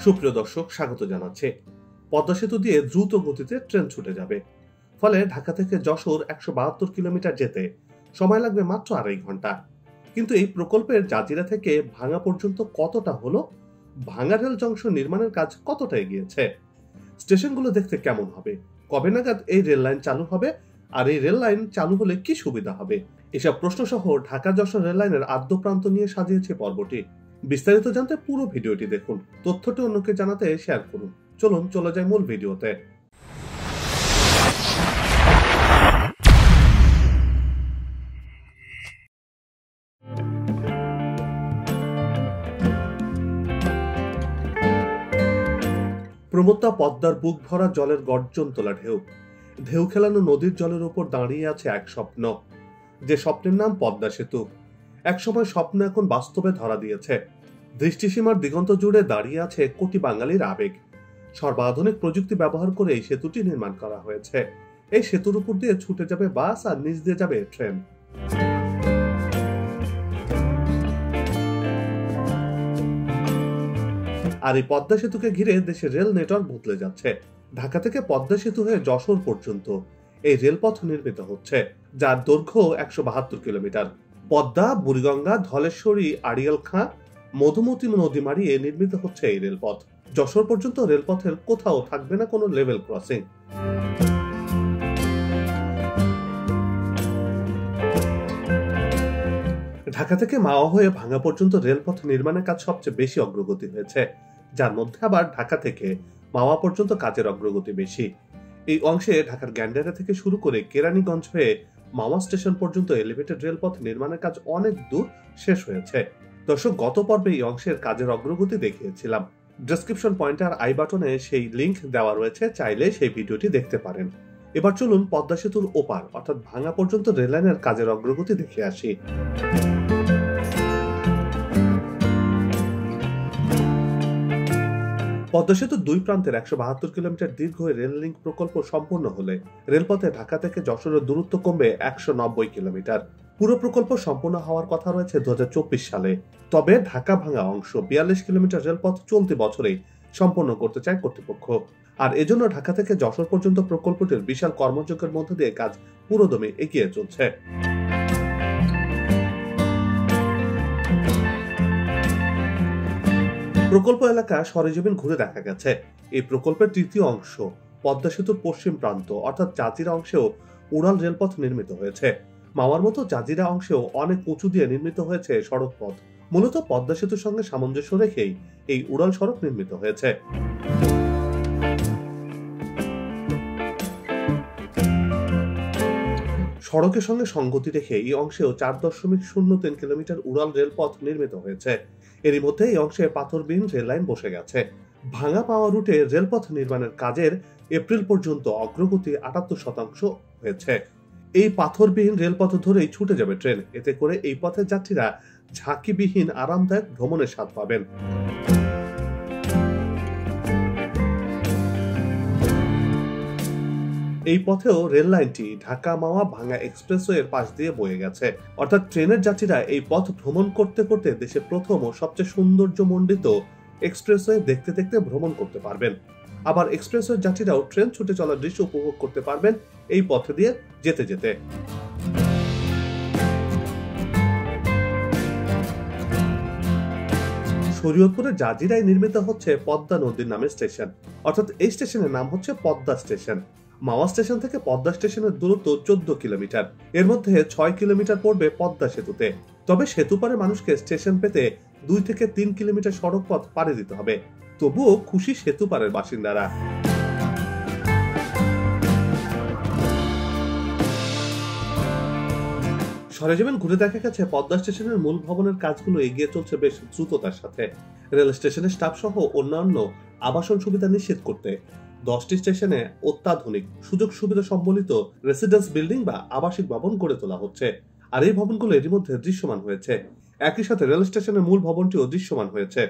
সুপ্রিয় দর্শক, স্বাগত জানাচ্ছি। পদ্মা সেতু দিয়ে দ্রুত গতিতে ট্রেন ছুটে যাবে, ফলে ঢাকা থেকে যশোর 172 কিলোমিটার যেতে সময় লাগবে মাত্র 2.5 ঘন্টা। কিন্তু এই প্রকল্পের জাজিরা থেকে ভাঙ্গা পর্যন্ত কতটা হলো, ভাঙ্গা রেল জংশন নির্মাণের কাজ কতটা এগিয়েছে, স্টেশনগুলো দেখতে কেমন হবে, কবে নাগাদ এই রেল লাইন চালু হবে, আর এই রেল লাইন চালু হলে কি সুবিধা হবে, এসব প্রশ্ন সহ ঢাকা যশোর রেল লাইনের আদ্য প্রান্ত নিয়ে সাজিয়েছে পর্বটি। বিস্তারিত জানতে পুরো ভিডিওটি দেখুন, তথ্যটি অন্যকে জানাতে শেয়ার করুন। চলুন চলে যাই মূল ভিডিওতে। প্রমত্তা পদ্মার বুক ভরা জলের গর্জন তোলা ঢেউ, ঢেউ খেলানো নদীর জলের উপর দাঁড়িয়ে আছে এক স্বপ্ন, যে স্বপ্নের নাম পদ্মা সেতু। একসময় স্বপ্ন এখন বাস্তবে ধরা দিয়েছে। দৃষ্টিসীমার দিগন্ত জুড়ে দাঁড়িয়ে আছে কোটি বাঙালির আবেগ। সর্বাধুনিক প্রযুক্তি ব্যবহার করে এই সেতুটি নির্মাণ করা হয়েছে। এই সেতুর উপর দিয়ে ছুটে যাবে বাস, আর নিচ দিয়ে যাবে ট্রেন। আর এই পদ্মা সেতুকে ঘিরে দেশের রেল নেটওয়ার্ক বদলে যাচ্ছে। ঢাকা থেকে পদ্মা সেতু হয়ে যশোর পর্যন্ত এই রেলপথ নির্মিত হচ্ছে, যার দৈর্ঘ্য 172 কিলোমিটার। পদ্মা, বুড়িগঙ্গা, ধলেশ্বরী, আড়িয়াল খাঁ, মধুমতি নদী মারিয়ে নির্মিত হচ্ছে এই রেলপথ। যশোর পর্যন্ত রেলপথের কোথাও থাকবে না কোনো লেভেল ক্রসিং। ঢাকা থেকে মাওয়া হয়ে ভাঙ্গা পর্যন্ত রেলপথ নির্মাণের কাজ সবচেয়ে বেশি অগ্রগতি হয়েছে, যার মধ্যে আবার ঢাকা থেকে মাওয়া পর্যন্ত কাজের অগ্রগতি বেশি। এই অংশে ঢাকার গ্যান্ডারা থেকে শুরু করে কেরানীগঞ্জ হয়ে মাওয়া স্টেশন পর্যন্ত এলিভেটেড রেলপথ নির্মাণের কাজ অনেক দূর শেষ হয়েছে। দর্শক, গত পর্বে এই অংশের কাজের অগ্রগতি দেখিয়েছিলাম। ডেসক্রিপশন পয়েন্টে আর আই বাটনে সেই লিংক দেওয়া রয়েছে, চাইলে সেই ভিডিওটি দেখতে পারেন। এবার চলুন পদ্মা সেতুর ওপার অর্থাৎ ভাঙ্গা পর্যন্ত রেললাইনের কাজের অগ্রগতি দেখে আসি। পদ্মা সেতুর দুই প্রান্তের 172 কিলোমিটার দীর্ঘ রেল লিঙ্ক প্রকল্প সম্পূর্ণ হলে রেলপথে ঢাকা থেকে যশোরের দূরত্ব কমবে 190 কিলোমিটার। পুরো প্রকল্প সম্পূর্ণ হওয়ার কথা রয়েছে 2024 সালে। তবে ঢাকা ভাঙ্গা অংশ 42 কিলোমিটার রেলপথ চলতি বছরেই সম্পন্ন করতে চায় কর্তৃপক্ষ। আর এজন্য ঢাকা থেকে যশোর পর্যন্ত প্রকল্পটির বিশাল কর্মযজ্ঞের মধ্য দিয়ে কাজ পুরোদমে এগিয়ে চলছে। প্রকল্প এলাকা সরেজমিন ঘুরে দেখা গেছে, এই প্রকল্পের তৃতীয় অংশ পদ্মা সেতুর পশ্চিম প্রান্ত অর্থাৎ জাজিরা অংশেও উড়াল রেলপথ নির্মিত হয়েছে। মাওয়ার মতো জাজিরা অংশেও অনেক উঁচু দিয়ে নির্মিত হয়েছে সড়ক পথ। মূলত পদ্মা সেতুর সঙ্গে সামঞ্জস্য রেখেই এই উড়াল সড়ক নির্মিত হয়েছে। সড়কের সঙ্গে সঙ্গতি রেখে এই অংশেও 4.03 কিলোমিটার উড়াল রেলপথ নির্মিত হয়েছে। এরই মধ্যে এই অংশে পাথরবিহীন রেল লাইন বসে গেছে। ভাঙ্গা পাওয়া রুটে রেলপথ নির্মাণের কাজের এপ্রিল পর্যন্ত অগ্রগতি 78% হয়েছে। এই পাথরবিহীন রেলপথ ধরেই ছুটে যাবে ট্রেন। এতে করে এই পথের যাত্রীরা ঝাঁকিবিহীন আরামদায়ক ভ্রমণের স্বাদ পাবেন। এই পথেও রেল লাইনটি ঢাকা মাওয়া ভাঙ্গা এক্সপ্রেসওয়ের পাশ দিয়ে বয়ে গেছে। অর্থাৎ ট্রেনের যাত্রীরা এই পথ ভ্রমণ করতে করতে দেশের প্রথম ও সবচেয়ে সৌন্দর্যমণ্ডিত এক্সপ্রেসওয়ে দেখতে দেখতে ভ্রমণ করতে পারবেন। আবার এক্সপ্রেসওয়ের যাত্রীরাও ট্রেন ছুটে চলার দৃশ্য উপভোগ করতে পারবেন এই পথে দিয়ে যেতে যেতে। শরীয়তপুরের জাজিরায় নির্মিত হচ্ছে পদ্মা নদীর নামে স্টেশন, অর্থাৎ এই স্টেশনের নাম হচ্ছে পদ্মা স্টেশন। মাওয়া স্টেশন থেকে পদ্মা স্টেশনের দূরত্ব 14 কিলোমিটার। এর মধ্যে 6 কিলোমিটার পড়বে পদ্মা সেতুতে। তবে সেতু পারে মানুষকে স্টেশন পেতে 2 থেকে 3 কিলোমিটার সড়ক পথ পাড়ি দিতে হবে। তবুও খুশি সেতু পারের বাসিন্দারা। সরেজমিন ঘুরে দেখা গেছে পদ্মা স্টেশনের মূল ভবনের কাজগুলো এগিয়ে চলছে বেশ দ্রুততার সাথে। রেল স্টেশনের স্টাফ সহ অন্যান্য আবাসন সুবিধা নিশ্চিত করতে 10টি স্টেশনে অত্যাধুনিক সুযোগ সুবিধা সম্বলিত রেসিডেন্স বিল্ডিং বা আবাসিক ভবন গড়ে তোলা হচ্ছে। আর এই ভবনগুলো এরই মধ্যে দৃশ্যমান হয়েছে। একই সাথে রেল স্টেশনের মূল ভবনটিও দৃশ্যমান হয়েছে।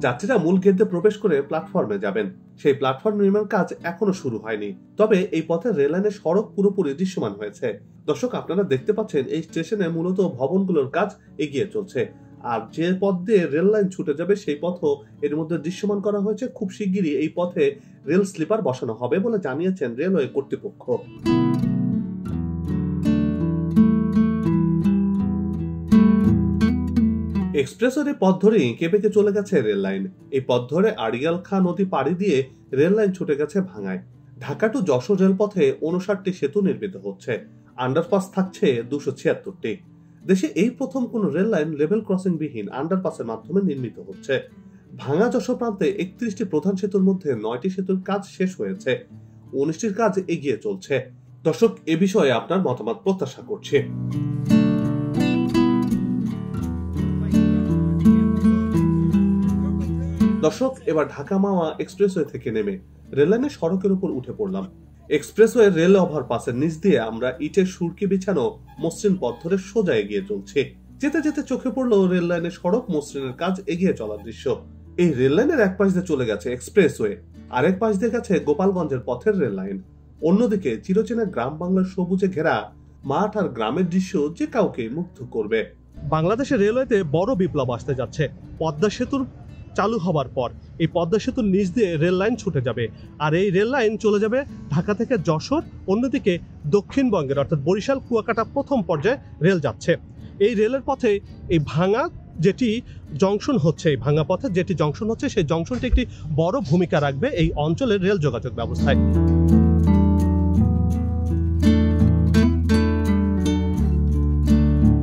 যাত্রীরা মূল গেট দিয়ে প্রবেশ করে প্ল্যাটফর্মে যাবেন। সেই প্ল্যাটফর্ম নির্মাণ কাজ এখনো শুরু হয়নি, তবে এই পথে রেল লাইনের সড়ক পুরোপুরি দৃশ্যমান হয়েছে। দর্শক, আপনারা দেখতে পাচ্ছেন এই স্টেশনে মূলত ভবনগুলোর কাজ এগিয়ে চলছে, আর যে পথ দিয়ে রেল লাইন ছুটে যাবে সেই পথও এর মধ্যে দৃশ্যমান করা হয়েছে। খুব শিগগিরই এই পথে রেল স্লিপার বসানো হবে বলে জানিয়েছেন রেলওয়ে কর্তৃপক্ষ। এক্সপ্রেসওয়ে পথ ধরেই কেবেকে চলে গেছে রেল লাইন। এই পথ ধরে আড়িয়াল খাঁ নদী পাড়ি দিয়ে রেল লাইন ছুটে গেছে ভাঙ্গায়। ঢাকা টু যশোর রেলপথে 59টি সেতু নির্মিত হচ্ছে, আন্ডারপাস থাকছে 276টি। দেশে এই প্রথম কোন রেল লাইন লেভেল ক্রসিং বিহীন আন্ডারপাসের মাধ্যমে নির্মিত হচ্ছে। ভাঙ্গা যশোর প্রান্তে 31টি প্রধান সেতুর মধ্যে 9টি সেতুর কাজ শেষ হয়েছে, 19টির কাজ এগিয়ে চলছে। দর্শক, এ বিষয়ে আপনার মতামত প্রত্যাশা করছি। দর্শক, এবার ঢাকা মাওয়া এক্সপ্রেসওয়ে থেকে নেমে রেললাইনের সড়কের উপর উঠে পড়লাম। এক্সপ্রেসওয়ে রেল ওভারপাসের নিচ দিয়ে আমরা ইটের সুরকি বিছানো মসৃণ পথ ধরে সোজা এগিয়ে চলছি। যেতে যেতে চোখে পড়লো রেল লাইনের সড়ক মসৃণের কাজ এগিয়ে চলার দৃশ্য। এই রেল লাইনের এক পাশ দিয়ে চলে গেছে এক্সপ্রেসওয়ে, আরেক পাশ দিয়ে গেছে গোপালগঞ্জের পথের রেল লাইন। অন্যদিকে চিরচেনা গ্রাম বাংলার সবুজে ঘেরা মাঠ আর গ্রামের দৃশ্য যে কাউকে মুগ্ধ করবে। বাংলাদেশের রেলওয়েতে বড় বিপ্লব আসতে যাচ্ছে। পদ্মা সেতুর চালু হবার পর এই পদ্মা সেতুর নিচ দিয়ে রেল লাইন ছুটে যাবে, আর এই রেল লাইন চলে যাবে ঢাকা থেকে যশোর। অন্যদিকে দক্ষিণবঙ্গের অর্থাৎ বরিশাল কুয়াকাটা প্রথম পর্যায়ে রেল যাচ্ছে। এই রেলের পথে এই ভাঙা যেটি জংশন হচ্ছে, এই ভাঙা পথে যেটি জংশন হচ্ছে, সেই জংশনটি একটি বড় ভূমিকা রাখবে এই অঞ্চলের রেল যোগাযোগ ব্যবস্থায়।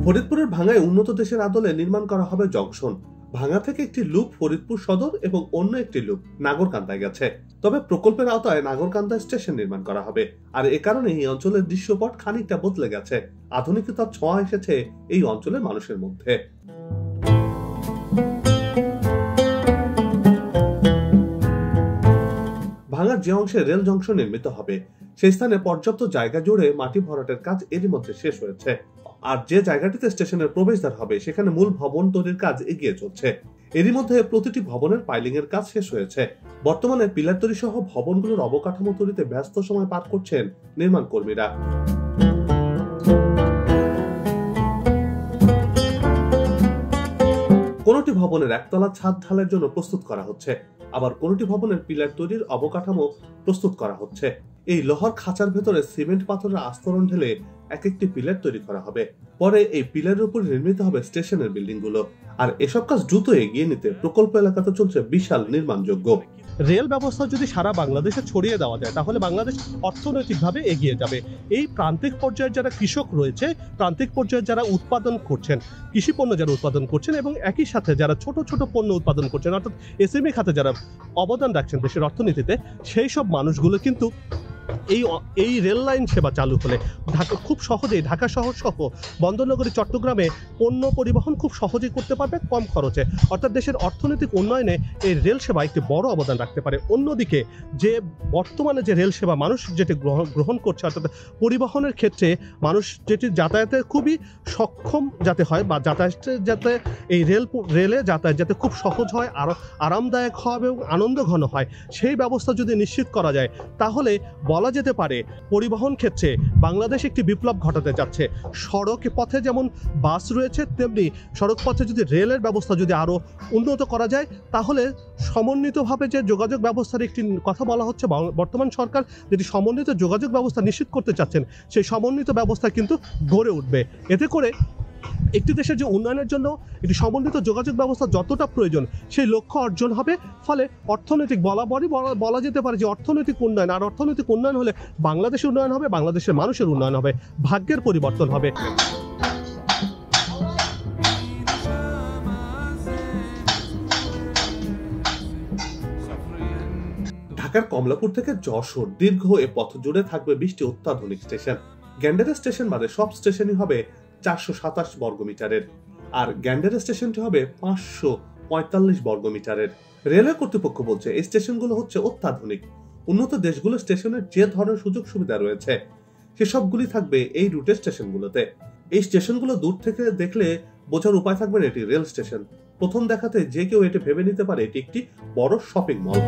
ফরিদপুরের ভাঙ্গায় উন্নত দেশের আদলে নির্মাণ করা হবে জংশন। ভাঙ্গা থেকে একটি লুপ ফরিদপুর সদর এবং অন্য একটি লুপ নাগরকান্দায় গেছে। তবে প্রকল্পের আওতায় নাগরকান্দা স্টেশন নির্মাণ করা হবে, আর এ কারণে এই অঞ্চলের দৃশ্যপট খানিকটা বদলে গেছে। আধুনিকতার ছোঁয়া এসেছে এই অঞ্চলের মানুষের মধ্যে। ভাঙ্গার যে অংশে রেল জংশন নির্মিত হবে সেই স্থানে পর্যাপ্ত জায়গা জুড়ে মাটি ভরাটের কাজ এরই মধ্যে শেষ হয়েছে, আর যে জায়গাটিতে স্টেশনের প্রবেশদ্বার হবে সেখানে মূল ভবন তৈরির কাজ এগিয়ে চলছে। এরই মধ্যে প্রতিটি ভবনের পাইলিং এর কাজ শেষ হয়েছে। বর্তমানে পিলার তৈরি সহ ভবনগুলোর অবকাঠামো তৈরিতে ব্যস্ত সময় পার করছেন নির্মাণ কর্মীরা। কোনটি ভবনের একতলা ছাদ ঢালাইয়ের জন্য প্রস্তুত করা হচ্ছে, আবার কোনটি ভবনের পিলার তৈরির অবকাঠামো প্রস্তুত করা হচ্ছে। এই লোহার খাঁচার ভেতরে সিমেন্ট পাথরের আস্তরণ ঢেলে এক একটি পিলার তৈরি করা হবে। পরে এই পিলারের উপর নির্মিত হবে স্টেশনের বিল্ডিং গুলো। আর এসব কাজ দ্রুত এগিয়ে নিতে প্রকল্প এলাকাতে চলছে বিশাল নির্মাণযোগ্য। রেল ব্যবস্থা যদি সারা বাংলাদেশে ছড়িয়ে দেওয়া যায় তাহলে বাংলাদেশ অর্থনৈতিকভাবে এগিয়ে যাবে। এই প্রান্তিক পর্যায়ে যারা কৃষক রয়েছে, প্রান্তিক পর্যায়ে যারা উৎপাদন করছেন, কৃষি পণ্য যারা উৎপাদন করছেন, এবং একই সাথে যারা ছোট ছোট পণ্য উৎপাদন করছেন অর্থাৎ এসএমই খাতে যারা অবদান রাখছেন দেশের অর্থনীতিতে, সেই সব মানুষগুলো কিন্তু এই রেল লাইন সেবা চালু হলে ঢাকা খুব সহজেই, ঢাকা শহর সহ বন্দরনগরী চট্টগ্রামে পণ্য পরিবহন খুব সহজেই করতে পারবে কম খরচে। অর্থাৎ দেশের অর্থনৈতিক উন্নয়নে এই রেল সেবা একটি বড় অবদান রাখতে পারে। অন্যদিকে যে বর্তমানে যে রেল সেবা মানুষ যেটি গ্রহণ করছে, অর্থাৎ পরিবহনের ক্ষেত্রে মানুষ যেটি যাতায়াতে খুবই সক্ষম যাতে হয়, বা যাতায়াতে যাতে এই রেলে যাতায়াত যাতে খুব সহজ হয়, আরও আরামদায়ক হয় এবং আনন্দঘন হয়, সেই ব্যবস্থা যদি নিশ্চিত করা যায় তাহলে বলা যেতে পারে পরিবহন ক্ষেত্রে বাংলাদেশ একটি বিপ্লব ঘটাতে যাচ্ছে। সড়ক পথে যেমন বাস রয়েছে, তেমনি সড়ক পথে যদি রেলের ব্যবস্থা যদি আরও উন্নত করা যায় তাহলে সমন্বিতভাবে যে যোগাযোগ ব্যবস্থার একটি কথা বলা হচ্ছে, বর্তমান সরকার যেটি সমন্বিত যোগাযোগ ব্যবস্থা নিশ্চিত করতে চাচ্ছেন, সেই সমন্বিত ব্যবস্থা কিন্তু গড়ে উঠবে। এতে করে একটি দেশের যে উন্নয়নের জন্য একটি সমন্বিত যোগাযোগ ব্যবস্থা যতটা প্রয়োজন সেই লক্ষ্য অর্জন হবে। ফলে অর্থনৈতিক বলা যেতে পারে যে অর্থনৈতিক উন্নয়ন, আর অর্থনৈতিক উন্নয়ন হলে বাংলাদেশের উন্নয়ন হবে, বাংলাদেশের মানুষের উন্নয়ন হবে, ভাগ্যের পরিবর্তন হবে। ঢাকার কমলাপুর থেকে যশোর দীর্ঘ এ পথ জুড়ে থাকবে 20টি অত্যাধুনিক স্টেশন। গ্যান্ডারের স্টেশন বাদে সব স্টেশনই হবে 427 বর্গমিটারের, আর গ্যান্ডারের স্টেশনটি হবে 545 বর্গমিটারের। রেলওয়ে কর্তৃপক্ষ বলছে এই স্টেশনগুলো হচ্ছে অত্যাধুনিক। উন্নত দেশগুলো স্টেশনের যে ধরনের সুযোগ সুবিধা রয়েছে সেসবগুলি থাকবে এই রুটের স্টেশনগুলোতে। এই স্টেশনগুলো দূর থেকে দেখলে বোঝার উপায় থাকবে না এটি রেল স্টেশন। প্রথম দেখাতে যে কেউ এটি ভেবে নিতে পারে এটি একটি বড় শপিং মল।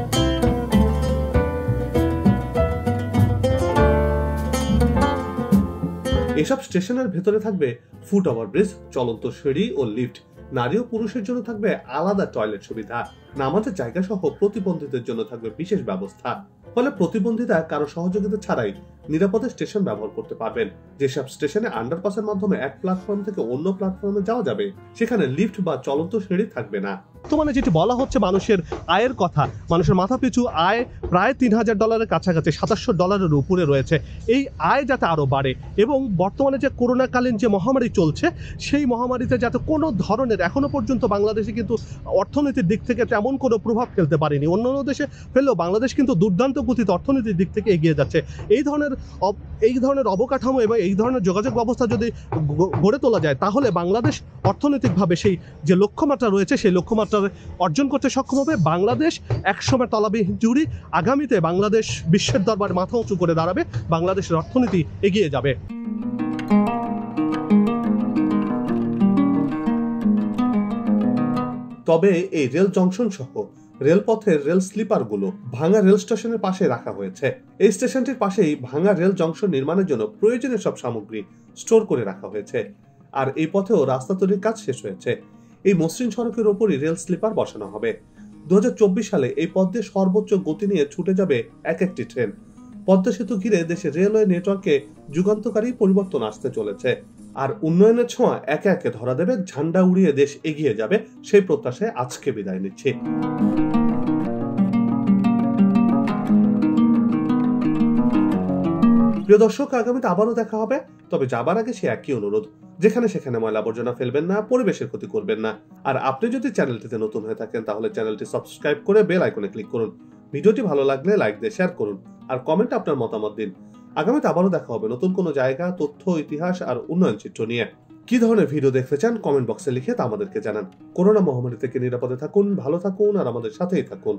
এসব স্টেশনের ভেতরে থাকবে ফুট ওভারব্রিজ, চলন্ত সিঁড়ি ও লিফট। নারী ও পুরুষের জন্য থাকবে আলাদা টয়লেট সুবিধা। নামাজের জায়গা সহ প্রতিবন্ধীদের জন্য থাকবে বিশেষ ব্যবস্থা। ফলে প্রতিবন্ধীরা কারো সহযোগিতা ছাড়াই নিরাপদে স্টেশন ব্যবহার করতে পারবেন। যেসব স্টেশনে আন্ডারপাসের মাধ্যমে এক প্ল্যাটফর্ম থেকে অন্য প্ল্যাটফর্মে যাওয়া যাবে, সেখানে লিফট বা চলন্ত সিঁড়ি থাকবে না। বর্তমানে যেটি বলা হচ্ছে মানুষের আয়ের কথা, মানুষের মাথা পিছু আয় প্রায় $3000 কাছাকাছি, $2700 উপরে রয়েছে। এই আয় যাতে আরো বাড়ে এবং বর্তমানে যে করোনাকালীন যে মহামারী চলছে, সেই মহামারীতে যাতে কোনো ধরনের, এখনো পর্যন্ত বাংলাদেশে কিন্তু অর্থনীতির দিক থেকে তেমন কোনো প্রভাব ফেলতে পারেনি। অন্যান্য দেশে ফেললেও বাংলাদেশ কিন্তু দুর্দান্ত গতিতে অর্থনীতির দিক থেকে এগিয়ে যাচ্ছে। এই ধরনের অবকাঠামো এবং এই ধরনের যোগাযোগ ব্যবস্থা যদি গড়ে তোলা যায়, তাহলে বাংলাদেশ অর্থনৈতিকভাবে সেই যে লক্ষ্যমাত্রা রয়েছে সেই লক্ষ্যমাত্রা অর্জন করতে সক্ষম হবে। বাংলাদেশ একসময় তলাবিহীন জুড়ি, আগামীতে বাংলাদেশ বিশ্বের দরবারে মাথা উঁচু করে দাঁড়াবে, বাংলাদেশের অর্থনীতি এগিয়ে যাবে। তবে এই রেল জংশন সহ রেলপথের রেল স্লিপারগুলো ভাঙ্গা রেল স্টেশনের পাশে রাখা হয়েছে। এই স্টেশনটির পাশেই ভাঙ্গা রেল জংশন নির্মাণের জন্য প্রয়োজনীয় সব সামগ্রী স্টোর করে রাখা হয়েছে। আর এই পথেও রাস্তা তৈরির কাজ শেষ হয়েছে। এই মসৃণ সড়কের ওপরই রেল স্লিপার বসানো হবে। 2024 সালে এই পথ দিয়ে সর্বোচ্চ গতি নিয়ে ছুটে যাবে এক একটি ট্রেন। পদ্মা সেতু ঘিরে দেশের রেলওয়ে নেটওয়ার্কে যুগান্তকারী পরিবর্তন আসতে চলেছে। আর উন্নয়নের ছোঁয়া একে একে ধরা দেবে, ঝান্ডা উড়িয়ে দেশ এগিয়ে যাবে, সেই প্রত্যাশায় আজকে বিদায় নিচ্ছি। প্রিয় দর্শক, আগামীতে আবারও দেখা হবে। তবে যাবার আগে সে একই অনুরোধ, যেখানে সেখানে ময়লা আবর্জনা ফেলবেন না, পরিবেশের ক্ষতি করবেন না। আর আপনি যদি চ্যানেলটিতে নতুন হয়ে থাকেন তাহলে চ্যানেলটি সাবস্ক্রাইব করে বেল আইকনে ক্লিক করুন। ভিডিওটি ভালো লাগলে লাইক দিয়ে শেয়ার করুন আর কমেন্টে আপনার মতামত দিন। আগামীতে আবারও দেখা হবে নতুন কোনো জায়গা, তথ্য, ইতিহাস আর উন্নয়ন চিত্র নিয়ে। কি ধরনের ভিডিও দেখতে চান কমেন্ট বক্সে লিখে তা আমাদেরকে জানান। করোনা মহামারী থেকে নিরাপদে থাকুন, ভালো থাকুন আর আমাদের সাথেই থাকুন।